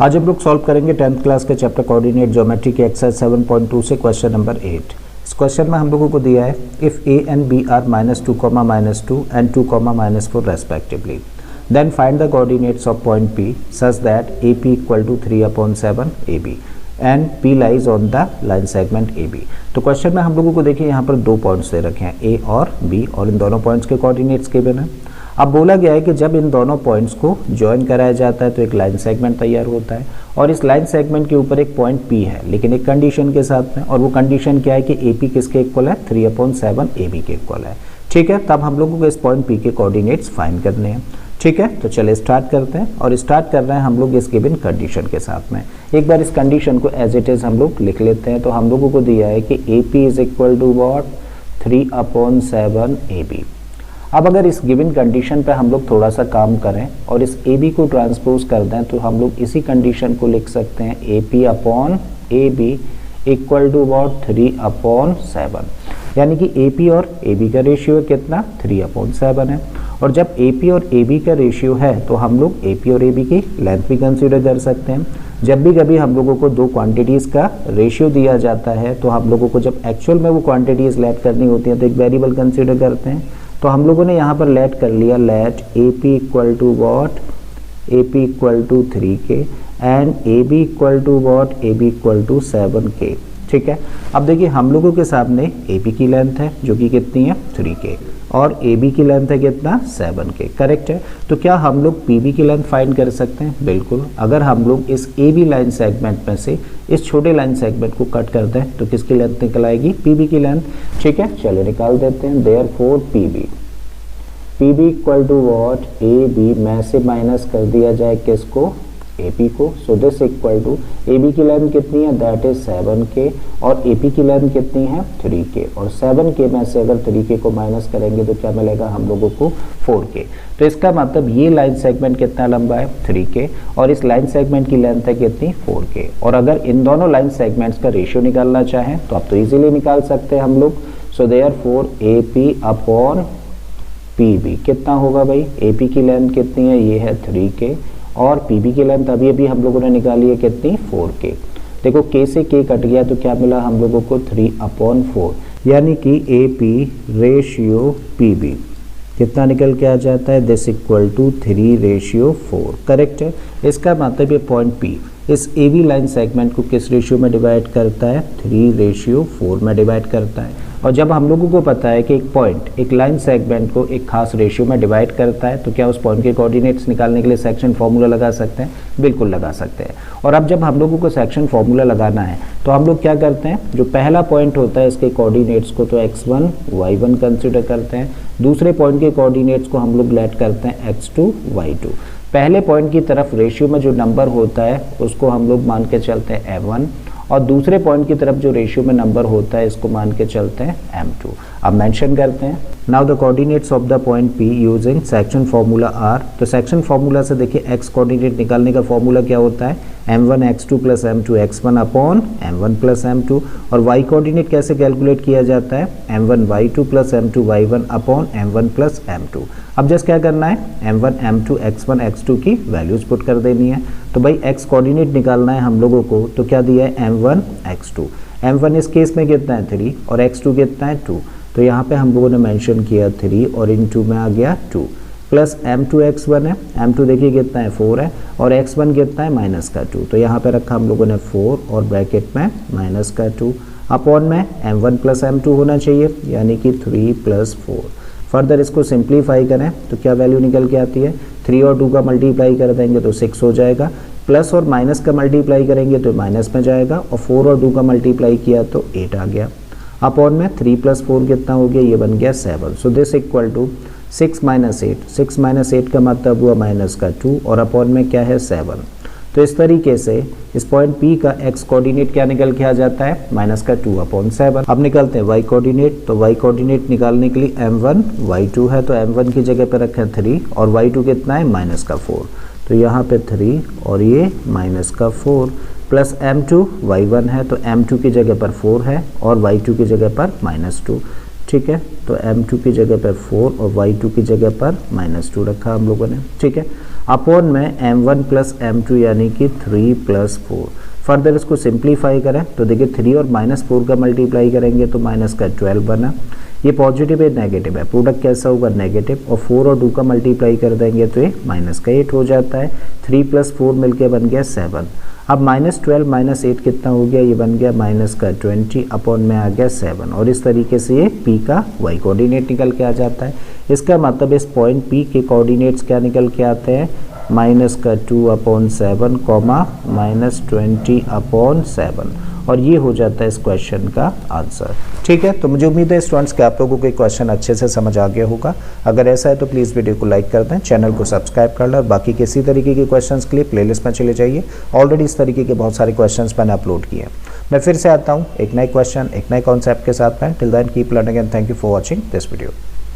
आज हम लोग सॉल्व करेंगे 10th क्लास के चैप्टर कोऑर्डिनेट ज्योमेट्री के एक्सरसाइज 7.2 से क्वेश्चन नंबर 8। इस क्वेश्चन में हम लोगों को दिया है if A and B are -2, and 2, -4 respectively, then find the coordinates of point P such that A P equal to 3/7 A B and P lies on the line segment A B. तो question में हम लोगों को देखिए यहाँ पर दो points दे रखे हैं ए और बी, और इन दोनों पॉइंट्स के कोऑर्डिनेट्स के बिना अब बोला गया है कि जब इन दोनों पॉइंट्स को ज्वाइन कराया जाता है तो एक लाइन सेगमेंट तैयार होता है, और इस लाइन सेगमेंट के ऊपर एक पॉइंट पी है लेकिन एक कंडीशन के साथ में, और वो कंडीशन क्या है कि ए पी किसके इक्वल है, 3/7 ए बी के इक्वल है। ठीक है, तब हम लोगों को इस पॉइंट पी के कोऑर्डिनेट्स फाइंड करने हैं। ठीक है, तो चलिए स्टार्ट करते हैं, और स्टार्ट कर रहे हैं हम लोग इस गिवन कंडीशन के साथ में। एक बार इस कंडीशन को एज इट इज हम लोग लिख लेते हैं। तो हम लोगों को दिया है कि A P is equal to what, 3/7 A B. अब अगर इस गिवन कंडीशन पे हम लोग थोड़ा सा काम करें और इस ए बी को ट्रांसपोज कर दें तो हम लोग इसी कंडीशन को लिख सकते हैं A P upon A B equal to what, 3/7। यानी कि ए पी और ए बी का रेशियो कितना, 3/7 है। और जब ए पी और ए बी का रेशियो है तो हम लोग ए पी और ए बी की लेंथ भी कंसीडर कर सकते हैं। जब भी कभी हम लोगों को दो क्वांटिटीज़ का रेशियो दिया जाता है तो हम लोगों को जब एक्चुअल में वो क्वांटिटीज़ लेट करनी होती हैं तो एक वेरिएबल कंसीडर करते हैं। तो हम लोगों ने यहाँ पर लेट कर लिया, let A P equal to what, A P equal to 3K and A B equal to what, A B equal to 7K। ठीक है, अब देखिए हम लोगों के सामने ए पी की लेंथ है जो कि कितनी है, 3K, और ए बी की लेंथ है कितना, 7K। करेक्ट है। तो क्या हम लोग पी बी की लेंथ फाइंड कर सकते हैं? बिल्कुल। अगर हम लोग इस ए बी लाइन सेगमेंट में से इस छोटे लाइन सेगमेंट को कट करते हैं तो किसकी लेंथ निकल आएगी, पी बी की लेंथ। ठीक है, चलिए निकाल देते हैं। Therefore P B equal to what, A B में से माइनस कर दिया जाए किसको, ए पी को। So this equal to A B की लेंथ कितनी है, दैट इज 7K, और ए पी की लेंथ कितनी है, 3K, और 7K में से अगर 3K को माइनस करेंगे तो क्या मिलेगा हम लोगों को, 4K। तो इसका मतलब ये लाइन सेगमेंट कितना लंबा है, 3K, और इस लाइन सेगमेंट की लेंथ है कितनी, 4K। और अगर इन दोनों लाइन सेगमेंट्स का रेशियो निकालना चाहें तो आप तो इजीली निकाल सकते हैं हम लोग। So therefore A P upon P B कितना होगा भाई, ए पी की लेंथ कितनी है, ये है 3K, और पी बी की लेंथ अभी हम लोगों ने निकाली है कितनी, 4K। देखो K से K कट गया तो क्या मिला हम लोगों को, 3/4, यानी कि A P ratio P B कितना निकल के आ जाता है, दिस इक्वल टू 3/4। करेक्ट है। इसका मतलब ये पॉइंट पी इस ए बी लाइन सेगमेंट को किस रेशियो में डिवाइड करता है, 3/4 में डिवाइड करता है। और जब हम लोगों को पता है कि एक पॉइंट एक लाइन सेगमेंट को एक खास रेशियो में डिवाइड करता है तो क्या उस पॉइंट के कोऑर्डिनेट्स निकालने के लिए सेक्शन फॉर्मूला लगा सकते हैं? बिल्कुल लगा सकते हैं। और अब जब हम लोगों को सेक्शन फॉर्मूला लगाना है तो हम लोग क्या करते हैं, जो पहला पॉइंट होता है इसके कोऑर्डिनेट्स को तो x1 y1 कंसिडर करते हैं, दूसरे पॉइंट के कोऑर्डिनेट्स को हम लोग लेट करते हैं x2 y2। पहले पॉइंट की तरफ रेशियो में जो नंबर होता है उसको हम लोग मान के चलते हैं m1, और दूसरे पॉइंट की तरफ जो रेशियो में नंबर होता है इसको मान के चलते हैं m2। अब मेंशन करते हैं, now the coordinates of the point P using section formula R। तो सेक्शन फॉर्मूला से देखिए x कोऑर्डिनेट निकालने का फॉर्मूला क्या होता है, m1 x2 plus m2 x1 upon m1 plus m2, और y कोऑर्डिनेट कैसे कैलकुलेट किया जाता है, m1 y2 plus m2 y1 upon m1 plus m2। अब जस्ट क्या करना है, m1 m2 x1 x2 की वैल्यूज पुट कर देनी है। तो भाई x कोऑर्डिनेट निकालना है हम लोगों को, तो क्या दिया है, m1 x2। m1 इस केस में कितना है, 3, और x2 कितना है, 2। तो यहाँ पे हम लोगों ने मेंशन किया 3, और इन 2 में आ गया 2, प्लस m2 x1 है, m2 देखिए कितना है, 4 है, और x1 कितना है, माइनस का 2। तो यहाँ पे रखा हम लोगों ने 4 और ब्रैकेट में माइनस का 2, अपॉन में m1 प्लस m2 होना चाहिए, यानी कि 3 प्लस 4। फर्दर इसको सिंप्लीफाई करें तो क्या वैल्यू निकल के आती है, 3 और 2 का मल्टीप्लाई कर देंगे तो 6 हो जाएगा, प्लस और माइनस का मल्टीप्लाई करेंगे तो माइनस में जाएगा, और 4 और 2 का मल्टीप्लाई किया तो 8 आ गया, अपॉन में 3 प्लस 4 कितना हो गया, ये बन गया 7। So this equal to 6 minus 8, 6 minus 8 का मतलब हुआ माइनस का 2, और अपॉन में क्या है, 7। तो इस तरीके से इस पॉइंट P का x कोऑर्डिनेट क्या निकल के आ जाता है, माइनस का 2/7। अब निकलते हैं y कोऑर्डिनेट। तो y कोऑर्डिनेट निकालने के लिए m1 y2 है तो m1 की जगह पर रखें 3, और y2 कितना है, माइनस का 4। तो यहाँ पे 3 और ये माइनस का 4, प्लस m2 y1 है तो m2 की जगह पर 4 है और y2 की जगह पर -2। ठीक है। तो m2 की जगह पर 4 और y2 की जगह पर -2 रखा हम लोगों ने, ठीक है। अपॉन में m1 प्लस m2 यानी कि 3 प्लस 4। फर्दर इसको सिंप्लीफाई करें तो देखिए 3 और -4 का मल्टीप्लाई करेंगे तो माइनस का 12 बना। ये पॉजिटिव है नेगेटिव है, प्रोडक्ट कैसा होगा नेगेटिव, और 4 और 2 का मल्टीप्लाई कर देंगे तो ये माइनस का 8 हो जाता है। 3 प्लस 4 मिलके बन गया 7। अब -12 माइनस 8 कितना हो गया, ये बन गया माइनस का 20 अपॉन में आ गया 7। और इस तरीके से ये P का y कोऑर्डिनेट निकल के आ जाता है। इसका मतलब इस पॉइंट P के कोऑर्डिनेट्स क्या निकल के आते हैं, माइनस का 2/7 कॉमा -20 अपॉन 7। और ये हो जाता है इस क्वेश्चन का आंसर, ठीक है। तो मुझे उम्मीद है स्टूडेंट्स कि आप लोगों को ये क्वेश्चन अच्छे से समझ आ गया होगा। अगर ऐसा है तो प्लीज़ वीडियो को लाइक कर दें, चैनल को सब्सक्राइब कर लें, और बाकी किसी तरीके के क्वेश्चंस के लिए प्लेलिस्ट में चले जाइए। ऑलरेडी इस तरीके के बहुत सारे क्वेश्चंस मैंने अपलोड किए हैं। मैं फिर से आता हूँ एक नए क्वेश्चन, एक नए कॉन्सेप्ट के साथ में। Till then keep learning and thank you for watching this video.